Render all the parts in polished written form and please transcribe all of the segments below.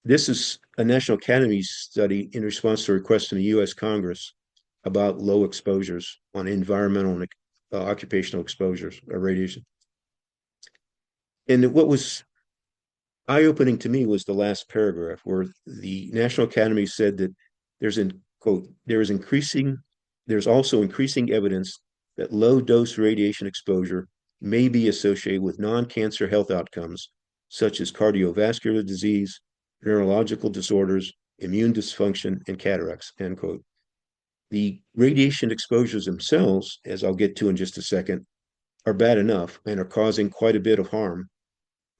This is a National Academy study in response to a request from the U.S. Congress about low exposures on environmental and occupational exposures or radiation. And what was eye-opening to me was the last paragraph where the National Academy said that there's in quote, there's also increasing evidence that low dose radiation exposure may be associated with non-cancer health outcomes such as cardiovascular disease, neurological disorders, immune dysfunction, and cataracts, end quote. The radiation exposures themselves, as I'll get to in just a second, are bad enough and are causing quite a bit of harm,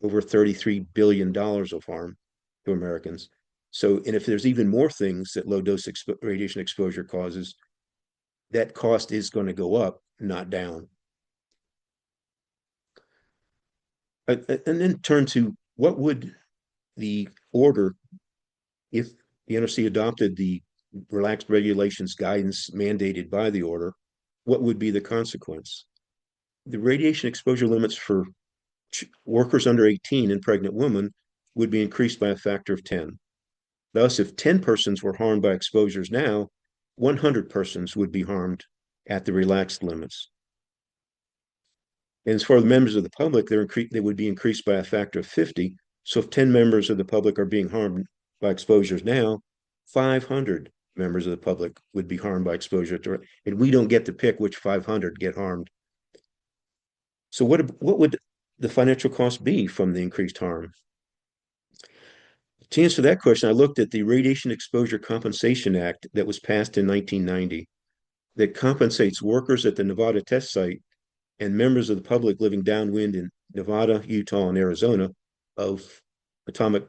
over $33 billion of harm to Americans. So, and if there's even more things that low dose radiation exposure causes, that cost is going to go up, not down. And then turn to what would the order, if the NRC adopted the relaxed regulations guidance mandated by the order, what would be the consequence? The radiation exposure limits for workers under 18 and pregnant women would be increased by a factor of 10. Thus, if 10 persons were harmed by exposures now, 100 persons would be harmed at the relaxed limits. And as far as members of the public, they would be increased by a factor of 50. So if 10 members of the public are being harmed by exposures now, 500 members of the public would be harmed by exposure to, and we don't get to pick which 500 get harmed. So what would the financial cost be from the increased harm? To answer that question, I looked at the Radiation Exposure Compensation Act that was passed in 1990 that compensates workers at the Nevada test site and members of the public living downwind in Nevada, Utah, and Arizona of atomic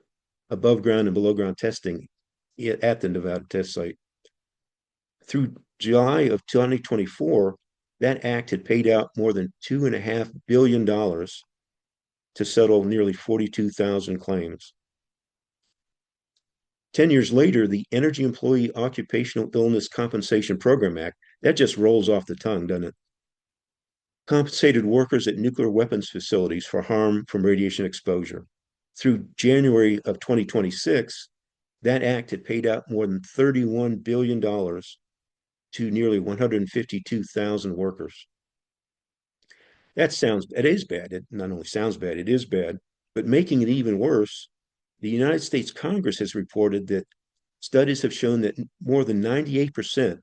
above ground and below ground testing at the Nevada test site. Through July of 2024, that act had paid out more than $2.5 billion to settle nearly 42,000 claims. 10 years later, the Energy Employee Occupational Illness Compensation Program Act, that just rolls off the tongue, doesn't it? Compensated workers at nuclear weapons facilities for harm from radiation exposure. Through January of 2026, that act had paid out more than $31 billion to nearly 152,000 workers. It is bad. It not only sounds bad, it is bad. But making it even worse, the United States Congress has reported that studies have shown that more than 98%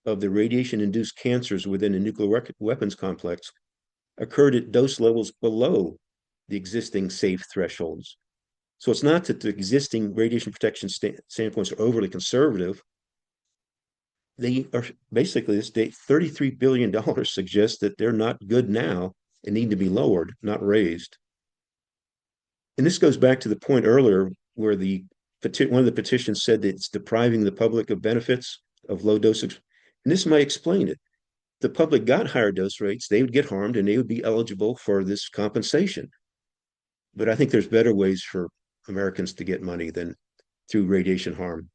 of the radiation-induced cancers within a nuclear weapons complex occurred at dose levels below the existing safe thresholds. So it's not that the existing radiation protection standpoints are overly conservative. They are basically, this date, $33 billion suggests that they're not good now and need to be lowered, not raised. And this goes back to the point earlier where one of the petitions said that it's depriving the public of benefits of low dosage. And this might explain it. The public got higher dose rates, they would get harmed and they would be eligible for this compensation. But I think there's better ways for Americans to get money than through radiation harm.